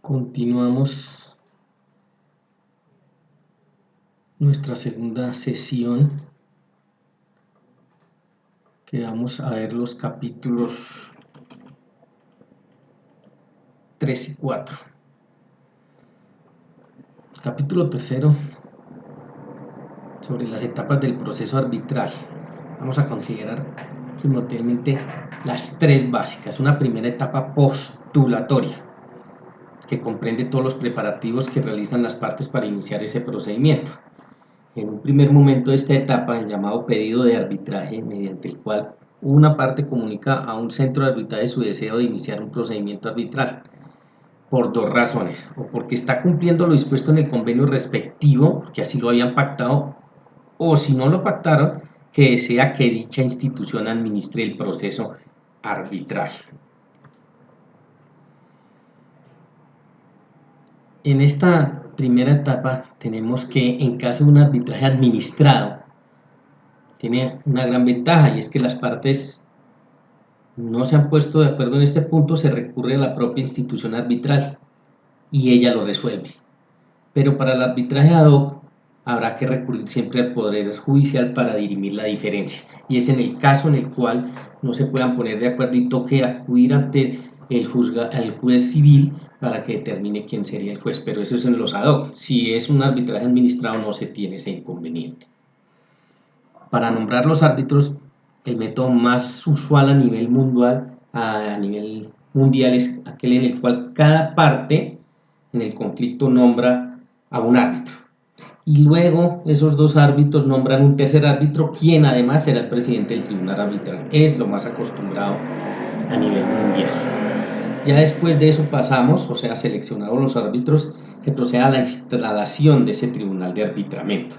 Continuamos nuestra segunda sesión, que vamos a ver los capítulos 3 y 4. Capítulo tercero, sobre las etapas del proceso arbitral. Vamos a considerar primordialmente las tres básicas. Una primera etapa postulatoria, que comprende todos los preparativos que realizan las partes para iniciar ese procedimiento. En un primer momento de esta etapa, el llamado pedido de arbitraje, mediante el cual una parte comunica a un centro de arbitraje su deseo de iniciar un procedimiento arbitral, por dos razones: o porque está cumpliendo lo dispuesto en el convenio respectivo, porque así lo habían pactado, o si no lo pactaron, que desea que dicha institución administre el proceso arbitral. En esta primera etapa tenemos que, en caso de un arbitraje administrado, tiene una gran ventaja, y es que las partes no se han puesto de acuerdo en este punto, se recurre a la propia institución arbitral y ella lo resuelve. Pero para el arbitraje ad hoc habrá que recurrir siempre al Poder Judicial para dirimir la diferencia, y es en el caso en el cual no se puedan poner de acuerdo y toque acudir ante el juez civil para que determine quién sería el juez, pero eso es en los ad hoc. Si es un arbitraje administrado no se tiene ese inconveniente. Para nombrar los árbitros, el método más usual a nivel mundial es aquel en el cual cada parte en el conflicto nombra a un árbitro, y luego esos dos árbitros nombran un tercer árbitro, quien además será el presidente del tribunal arbitral. Es lo más acostumbrado a nivel mundial. Ya después de eso pasamos, o sea, seleccionados los árbitros, se procede a la instalación de ese tribunal de arbitramiento,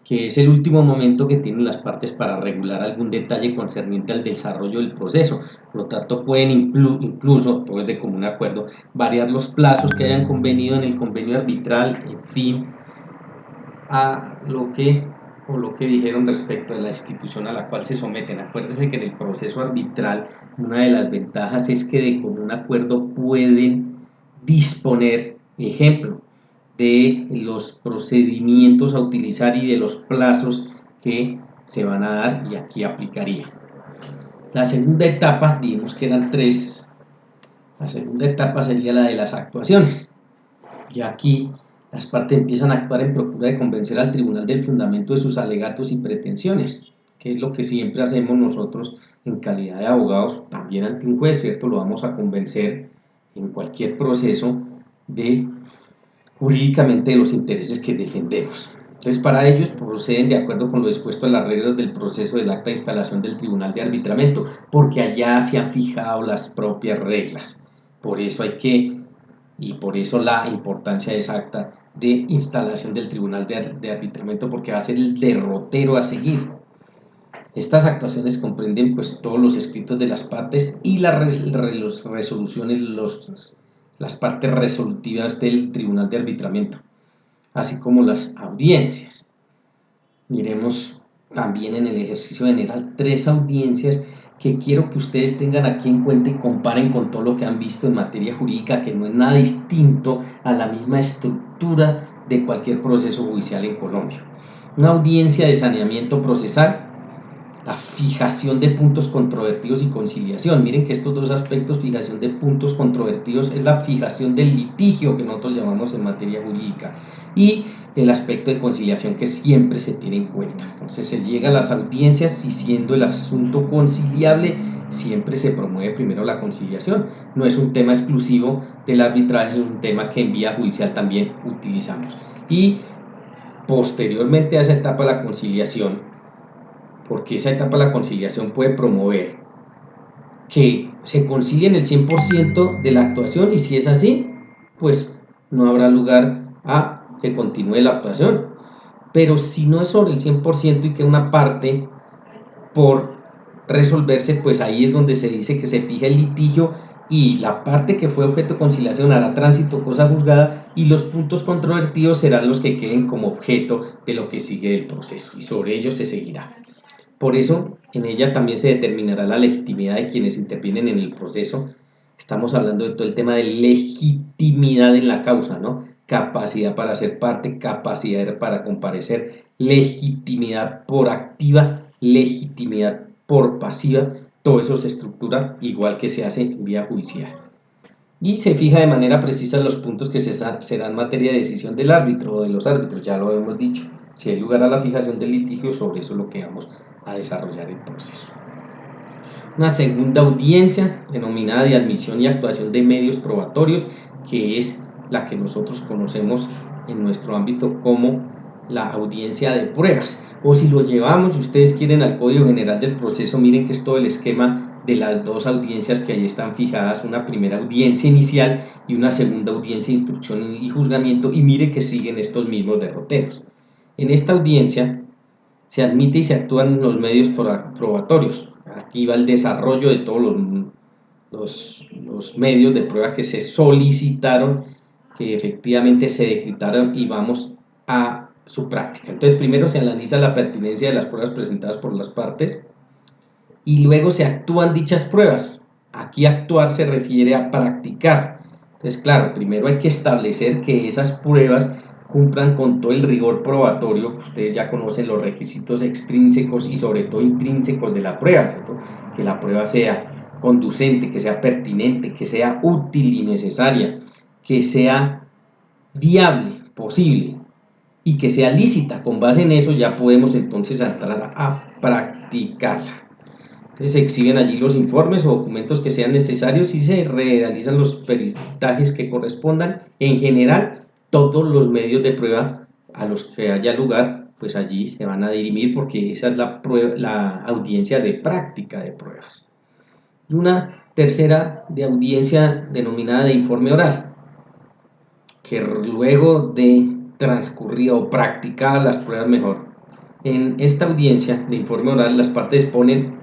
que es el último momento que tienen las partes para regular algún detalle concerniente al desarrollo del proceso. Por lo tanto, pueden incluso, todo es de común acuerdo, variar los plazos que hayan convenido en el convenio arbitral, en fin, a lo que dijeron respecto a la institución a la cual se someten. Acuérdense que en el proceso arbitral una de las ventajas es que de común acuerdo pueden disponer, ejemplo, de los procedimientos a utilizar y de los plazos que se van a dar, y aquí aplicaría. La segunda etapa, dijimos que eran tres. La segunda etapa sería la de las actuaciones. Y aquí las partes empiezan a actuar en procura de convencer al tribunal del fundamento de sus alegatos y pretensiones, que es lo que siempre hacemos nosotros en calidad de abogados, también ante un juez, ¿cierto? Lo vamos a convencer en cualquier proceso jurídicamente de los intereses que defendemos. Entonces, para ellos proceden de acuerdo con lo dispuesto en las reglas del proceso del acta de instalación del tribunal de arbitramiento, porque allá se han fijado las propias reglas. Por eso y por eso la importancia de esa acta de instalación del tribunal de arbitramiento, porque va a ser el derrotero a seguir. Estas actuaciones comprenden pues todos los escritos de las partes y las resoluciones, las partes resolutivas del tribunal de arbitramiento, así como las audiencias. Miremos también en el ejercicio general tres audiencias que quiero que ustedes tengan aquí en cuenta y comparen con todo lo que han visto en materia jurídica, que no es nada distinto a la misma estructura de cualquier proceso judicial en Colombia. Una audiencia de saneamiento procesal, la fijación de puntos controvertidos y conciliación. Miren que estos dos aspectos, fijación de puntos controvertidos, es la fijación del litigio que nosotros llamamos en materia jurídica, y el aspecto de conciliación que siempre se tiene en cuenta. Entonces se llega a las audiencias y, siendo el asunto conciliable, siempre se promueve primero la conciliación. No es un tema exclusivo del arbitraje, es un tema que en vía judicial también utilizamos. Y posteriormente a esa etapa, la conciliación, porque esa etapa de la conciliación puede promover que se concilien el 100% de la actuación, y si es así, pues no habrá lugar a que continúe la actuación. Pero si no es sobre el 100% y que una parte por resolverse, pues ahí es donde se dice que se fija el litigio, y la parte que fue objeto de conciliación hará tránsito cosa juzgada, y los puntos controvertidos serán los que queden como objeto de lo que sigue del proceso, y sobre ellos se seguirá. Por eso, en ella también se determinará la legitimidad de quienes intervienen en el proceso, Estamos hablando de todo el tema de legitimidad en la causa, ¿no? Capacidad para ser parte, capacidad para comparecer, legitimidad por activa, legitimidad por pasiva. Todo eso se estructura igual que se hace en vía judicial. Y se fija de manera precisa los puntos que serán materia de decisión del árbitro o de los árbitros, ya lo hemos dicho. Si hay lugar a la fijación del litigio, sobre eso es lo que vamos a desarrollar el proceso. Una segunda audiencia denominada de admisión y actuación de medios probatorios, que es la que nosotros conocemos en nuestro ámbito como la audiencia de pruebas. O si lo llevamos, si ustedes quieren, al Código General del Proceso, miren que es todo el esquema de las dos audiencias que ahí están fijadas, una primera audiencia inicial y una segunda audiencia de instrucción y juzgamiento, y mire que siguen estos mismos derroteros. En esta audiencia se admite y se actúan los medios probatorios. Aquí va el desarrollo de todos los medios de prueba que se solicitaron, que efectivamente se decretaron, y vamos a su práctica. Entonces, primero se analiza la pertinencia de las pruebas presentadas por las partes y luego se actúan dichas pruebas. Aquí actuar se refiere a practicar. Entonces, claro, primero hay que establecer que esas pruebas cumplan con todo el rigor probatorio. Ustedes ya conocen los requisitos extrínsecos y sobre todo intrínsecos de la prueba, ¿cierto? Que la prueba sea conducente, que sea pertinente, que sea útil y necesaria, que sea viable, posible y que sea lícita. Con base en eso ya podemos entonces entrar a practicarla. Entonces se exhiben allí los informes o documentos que sean necesarios y se realizan los peritajes que correspondan. En general, todos los medios de prueba a los que haya lugar, pues allí se van a dirimir, porque esa es la audiencia de práctica de pruebas. Y una tercera de audiencia denominada de informe oral, que luego de transcurrir o practicar las pruebas mejor. En esta audiencia de informe oral, las partes ponen,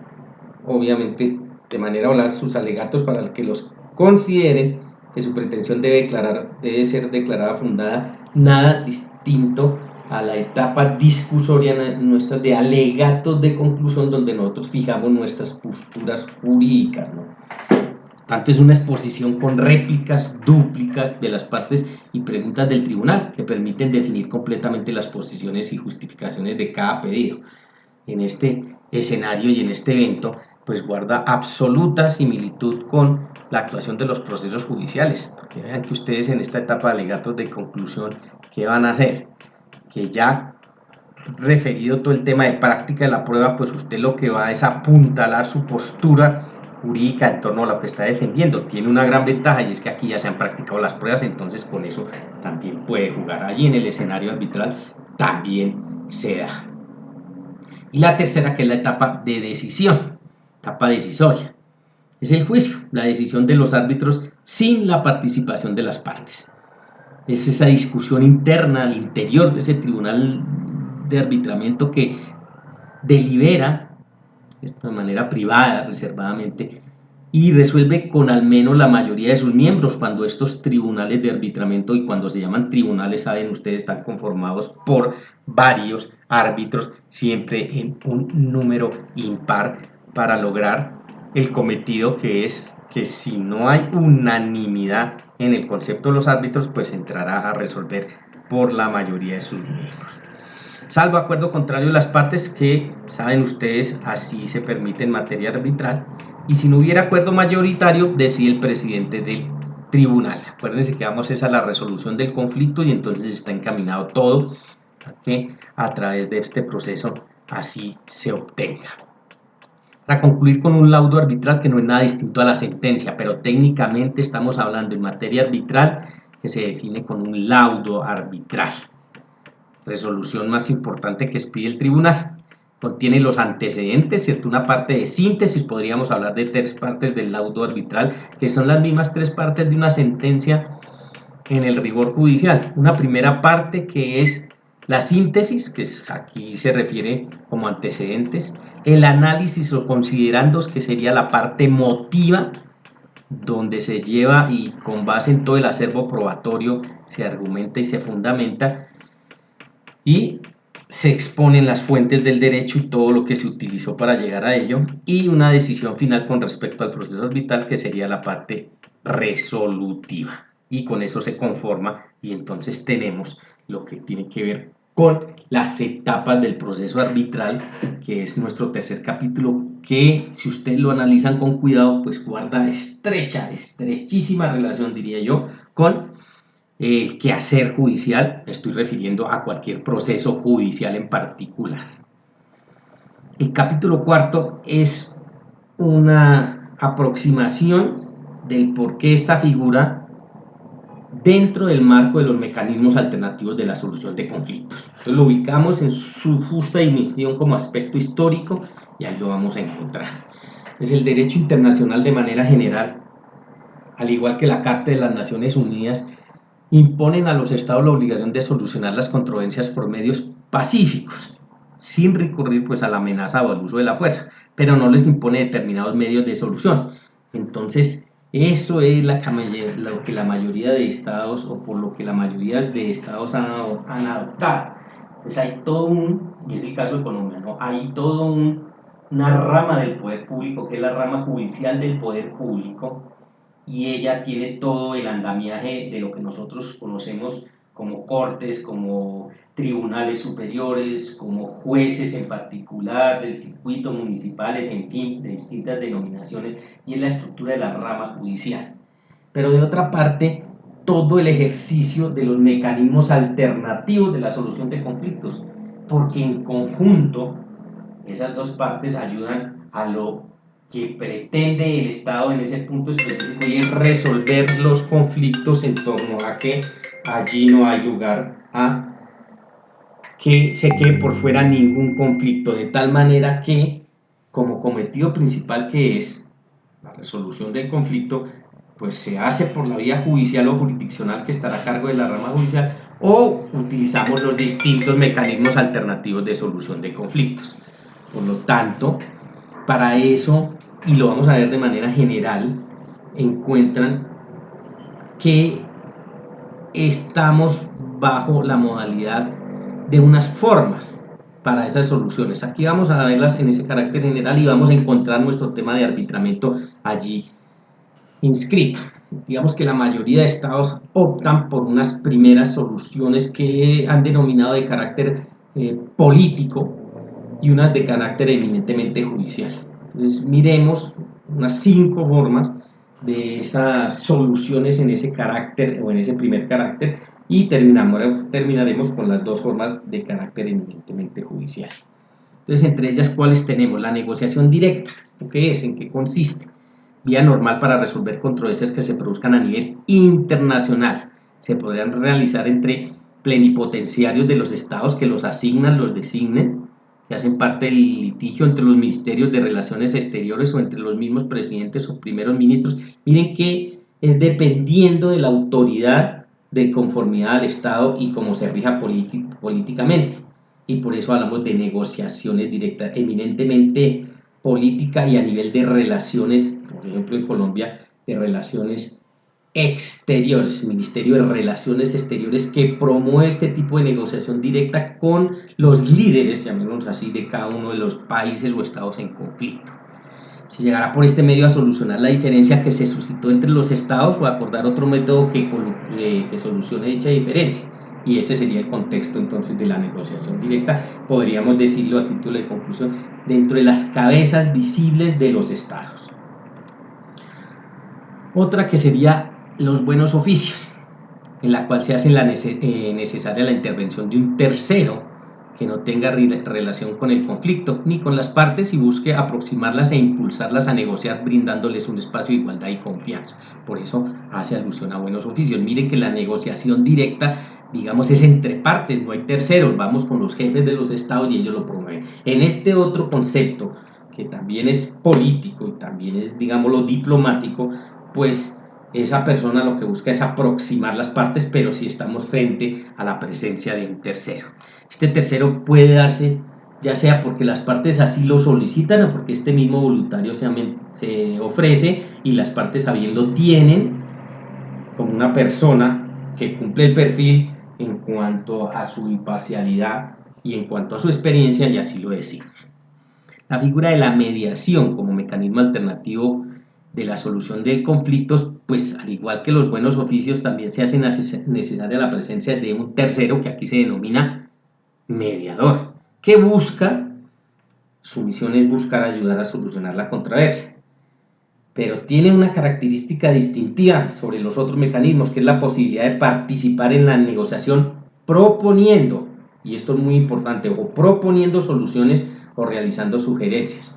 obviamente, de manera oral sus alegatos para que los consideren, que su pretensión debe ser declarada fundada, nada distinto a la etapa discusoria nuestra de alegatos de conclusión, donde nosotros fijamos nuestras posturas jurídicas, ¿no? Tanto es una exposición con réplicas, dúplicas de las partes y preguntas del tribunal, que permiten definir completamente las posiciones y justificaciones de cada pedido. En este escenario y en este evento, pues guarda absoluta similitud con la actuación de los procesos judiciales, porque vean que ustedes en esta etapa de alegatos de conclusión, ¿qué van a hacer? Que ya referido todo el tema de práctica de la prueba, pues usted lo que va es apuntalar su postura jurídica en torno a lo que está defendiendo. Tiene una gran ventaja, y es que aquí ya se han practicado las pruebas, entonces con eso también puede jugar. Allí en el escenario arbitral también se da. Y la tercera, que es la etapa de decisión, etapa decisoria, es el juicio, la decisión de los árbitros sin la participación de las partes. Es esa discusión interna al interior de ese tribunal de arbitramiento que delibera de esta manera privada, reservadamente, y resuelve con al menos la mayoría de sus miembros. Cuando estos tribunales de arbitramiento, y cuando se llaman tribunales, saben ustedes, están conformados por varios árbitros, siempre en un número impar, para lograr el cometido, que es que si no hay unanimidad en el concepto de los árbitros, pues entrará a resolver por la mayoría de sus miembros. Salvo acuerdo contrario de las partes, que saben ustedes así se permite en materia arbitral, y si no hubiera acuerdo mayoritario, decide el presidente del tribunal. Acuérdense que vamos a la resolución del conflicto, y entonces está encaminado todo a que a través de este proceso así se obtenga. Para concluir con un laudo arbitral, que no es nada distinto a la sentencia, pero técnicamente estamos hablando en materia arbitral, que se define con un laudo arbitral. Resolución más importante que expide el tribunal. Contiene los antecedentes, ¿cierto? Una parte de síntesis, podríamos hablar de 3 partes del laudo arbitral, que son las mismas 3 partes de una sentencia en el rigor judicial. Una primera parte que es la síntesis, que aquí se refiere como antecedentes, el análisis o considerandos, que sería la parte motiva, donde se lleva y con base en todo el acervo probatorio se argumenta y se fundamenta, y se exponen las fuentes del derecho y todo lo que se utilizó para llegar a ello, y una decisión final con respecto al proceso arbitral, que sería la parte resolutiva. Y con eso se conforma y entonces tenemos lo que tiene que ver con las etapas del proceso arbitral, que es nuestro tercer capítulo, que si ustedes lo analizan con cuidado, pues guarda estrechísima relación, diría yo, con el quehacer judicial. Me estoy refiriendo a cualquier proceso judicial en particular. El capítulo cuarto es una aproximación del por qué esta figura dentro del marco de los mecanismos alternativos de la solución de conflictos. Entonces lo ubicamos en su justa dimensión como aspecto histórico y ahí lo vamos a encontrar. Entonces el derecho internacional de manera general, al igual que la Carta de las Naciones Unidas, imponen a los estados la obligación de solucionar las controversias por medios pacíficos, sin recurrir pues a la amenaza o al uso de la fuerza, pero no les impone determinados medios de solución. Entonces, eso es lo que la mayoría de estados, o por lo que la mayoría de estados han adoptado. Pues hay y es el caso de Colombia, ¿no? Hay una rama del poder público, que es la rama judicial del poder público, y ella tiene todo el andamiaje de lo que nosotros conocemos como cortes, como tribunales superiores, como jueces en particular, del circuito, municipales, en fin, de distintas denominaciones, y es la estructura de la rama judicial. Pero de otra parte, todo el ejercicio de los mecanismos alternativos de la solución de conflictos, porque en conjunto esas dos partes ayudan a lo que pretende el Estado en ese punto específico, y es resolver los conflictos en torno a que allí no hay lugar a que se quede por fuera ningún conflicto, de tal manera que como cometido principal, que es la resolución del conflicto, pues se hace por la vía judicial o jurisdiccional, que estará a cargo de la rama judicial, o utilizamos los distintos mecanismos alternativos de solución de conflictos. Por lo tanto, para eso, y lo vamos a ver de manera general, encuentran que estamos bajo la modalidad de unas formas para esas soluciones. Aquí vamos a verlas en ese carácter general y vamos a encontrar nuestro tema de arbitramiento allí inscrito. Digamos que la mayoría de estados optan por unas primeras soluciones que han denominado de carácter político, y unas de carácter eminentemente judicial. Entonces miremos unas 5 formas de esas soluciones en ese carácter o en ese primer carácter, y terminaremos con las 2 formas de carácter eminentemente judicial. Entonces, entre ellas, ¿cuáles tenemos? La negociación directa. ¿Esto qué es? ¿En qué consiste? Vía normal para resolver controversias que se produzcan a nivel internacional. Se podrán realizar entre plenipotenciarios de los estados que los asignan, los designen, que hacen parte del litigio entre los ministerios de Relaciones Exteriores o entre los mismos presidentes o primeros ministros. Miren que es dependiendo de la autoridad de conformidad al Estado y cómo se rija políticamente. Y por eso hablamos de negociaciones directas, eminentemente política y a nivel de relaciones, por ejemplo en Colombia, de relaciones exteriores, Ministerio de Relaciones Exteriores, que promueve este tipo de negociación directa con los líderes, llamémoslos así, de cada uno de los países o estados en conflicto. Se llegará por este medio a solucionar la diferencia que se suscitó entre los estados o a acordar otro método que solucione dicha diferencia. Y ese sería el contexto entonces de la negociación directa, podríamos decirlo a título de conclusión, dentro de las cabezas visibles de los estados. Otra que sería los buenos oficios, en la cual se hace necesaria la intervención de un tercero que no tenga relación con el conflicto ni con las partes, y busque aproximarlas e impulsarlas a negociar, brindándoles un espacio de igualdad y confianza. Por eso hace alusión a buenos oficios. Miren que la negociación directa, digamos, es entre partes, no hay terceros, vamos con los jefes de los estados y ellos lo promueven. En este otro concepto, que también es político y también es, digámoslo, diplomático, pues esa persona lo que busca es aproximar las partes, pero si estamos frente a la presencia de un tercero. Este tercero puede darse ya sea porque las partes así lo solicitan o porque este mismo voluntario se ofrece y las partes sabiendo tienen como una persona que cumple el perfil en cuanto a su imparcialidad y en cuanto a su experiencia, y así lo designan. La figura de la mediación como mecanismo alternativo de la solución de conflictos pues al igual que los buenos oficios, también se hace necesaria la presencia de un tercero que aquí se denomina mediador, que busca, su misión es buscar ayudar a solucionar la controversia, pero tiene una característica distintiva sobre los otros mecanismos, que es la posibilidad de participar en la negociación proponiendo, y esto es muy importante, o proponiendo soluciones o realizando sugerencias.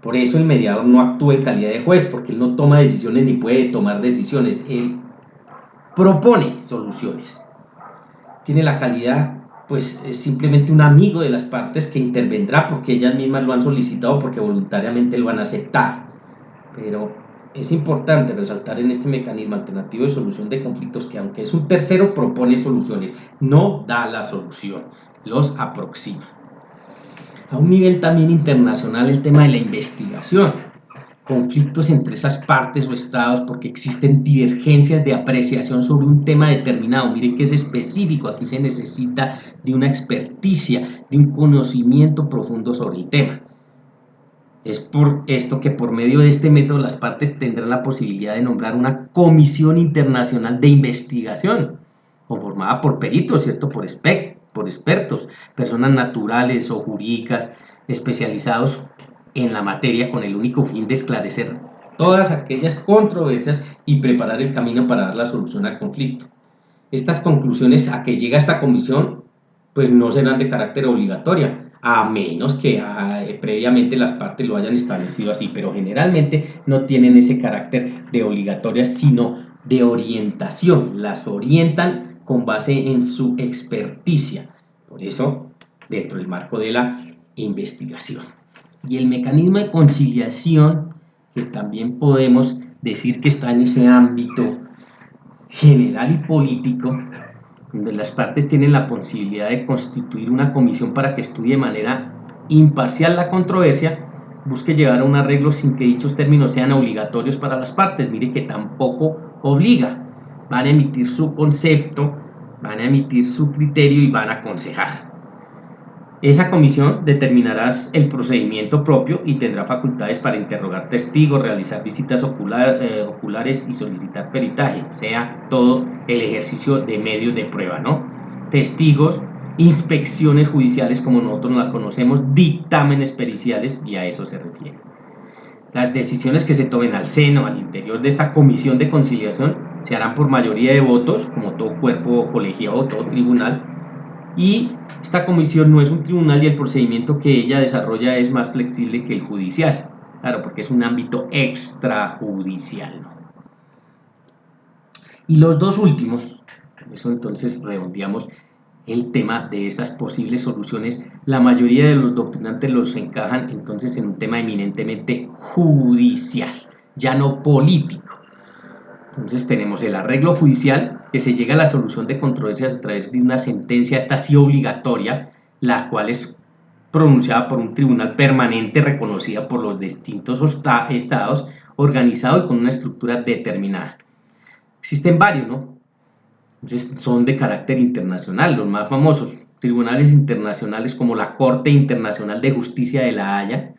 Por eso el mediador no actúa en calidad de juez, porque él no toma decisiones ni puede tomar decisiones, él propone soluciones. Tiene la calidad, pues es simplemente un amigo de las partes que intervendrá porque ellas mismas lo han solicitado, porque voluntariamente lo han aceptado. Pero es importante resaltar en este mecanismo alternativo de solución de conflictos que, aunque es un tercero, propone soluciones, no da la solución, los aproxima. A un nivel también internacional, el tema de la investigación, conflictos entre esas partes o estados porque existen divergencias de apreciación sobre un tema determinado. Mire que es específico, aquí se necesita de una experticia, de un conocimiento profundo sobre el tema. Es por esto que por medio de este método las partes tendrán la posibilidad de nombrar una comisión internacional de investigación, conformada por peritos, ¿cierto? Por expertos, personas naturales o jurídicas especializados en la materia, con el único fin de esclarecer todas aquellas controversias y preparar el camino para dar la solución al conflicto. Estas conclusiones a que llega esta comisión pues no serán de carácter obligatoria, a menos que previamente las partes lo hayan establecido así, pero generalmente no tienen ese carácter de obligatoria, sino de orientación, las orientan con base en su experticia, por eso dentro del marco de la investigación. Y el mecanismo de conciliación, que también podemos decir que está en ese ámbito general y político, donde las partes tienen la posibilidad de constituir una comisión para que estudie de manera imparcial la controversia, busque llegar a un arreglo sin que dichos términos sean obligatorios para las partes. Mire que tampoco obliga, van a emitir su concepto, van a emitir su criterio y van a aconsejar. Esa comisión determinará el procedimiento propio y tendrá facultades para interrogar testigos, realizar visitas oculares y solicitar peritaje, o sea, todo el ejercicio de medios de prueba, ¿no? Testigos, inspecciones judiciales como nosotros la conocemos, dictámenes periciales, y a eso se refiere. Las decisiones que se tomen al seno, al interior de esta comisión de conciliación, se harán por mayoría de votos, como todo cuerpo colegiado, todo tribunal, y esta comisión no es un tribunal y el procedimiento que ella desarrolla es más flexible que el judicial, claro, porque es un ámbito extrajudicial. Y los dos últimos, eso entonces redondeamos el tema de estas posibles soluciones, la mayoría de los doctrinantes los encajan entonces en un tema eminentemente judicial, ya no político. Entonces tenemos el arreglo judicial, que se llega a la solución de controversias a través de una sentencia, esta sí obligatoria, la cual es pronunciada por un tribunal permanente reconocida por los distintos estados, organizado y con una estructura determinada. Existen varios, ¿no? Entonces son de carácter internacional, los más famosos, tribunales internacionales como la Corte Internacional de Justicia de La Haya,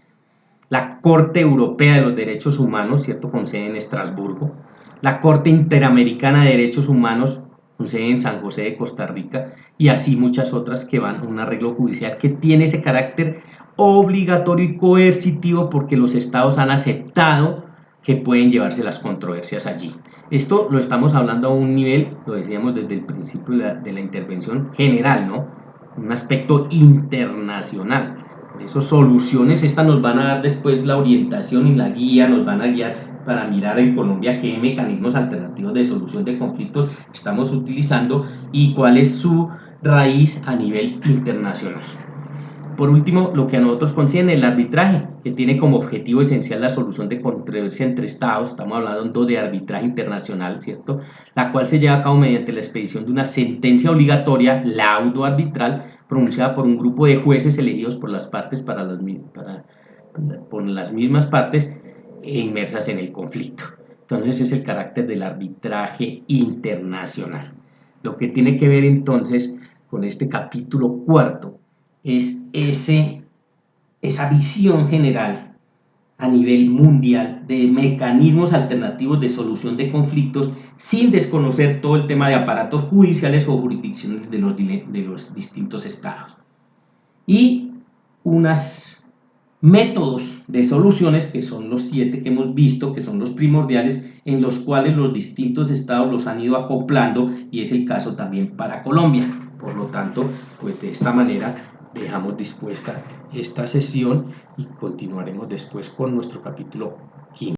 la Corte Europea de los Derechos Humanos, ¿cierto?, con sede en Estrasburgo, la Corte Interamericana de Derechos Humanos, con sede en San José de Costa Rica, y así muchas otras que van a un arreglo judicial que tiene ese carácter obligatorio y coercitivo porque los estados han aceptado que pueden llevarse las controversias allí. Esto lo estamos hablando a un nivel, lo decíamos desde el principio de la intervención general, ¿no? Un aspecto internacional. Por eso soluciones estas nos van a dar después la orientación y la guía, nos van a guiar para mirar en Colombia qué mecanismos alternativos de solución de conflictos estamos utilizando y cuál es su raíz a nivel internacional. Por último, lo que a nosotros concierne el arbitraje, que tiene como objetivo esencial la solución de controversia entre estados, estamos hablando de arbitraje internacional, ¿cierto?, la cual se lleva a cabo mediante la expedición de una sentencia obligatoria, laudo arbitral, pronunciada por un grupo de jueces elegidos por las partes por las mismas partes e inmersas en el conflicto. Entonces es el carácter del arbitraje internacional. Lo que tiene que ver entonces con este capítulo cuarto es esa visión general a nivel mundial de mecanismos alternativos de solución de conflictos sin desconocer todo el tema de aparatos judiciales o jurisdicciones de los distintos estados. Y unos métodos de soluciones, que son los 7 que hemos visto, que son los primordiales, en los cuales los distintos estados los han ido acoplando, y es el caso también para Colombia. Por lo tanto, pues de esta manera dejamos dispuesta esta sesión y continuaremos después con nuestro capítulo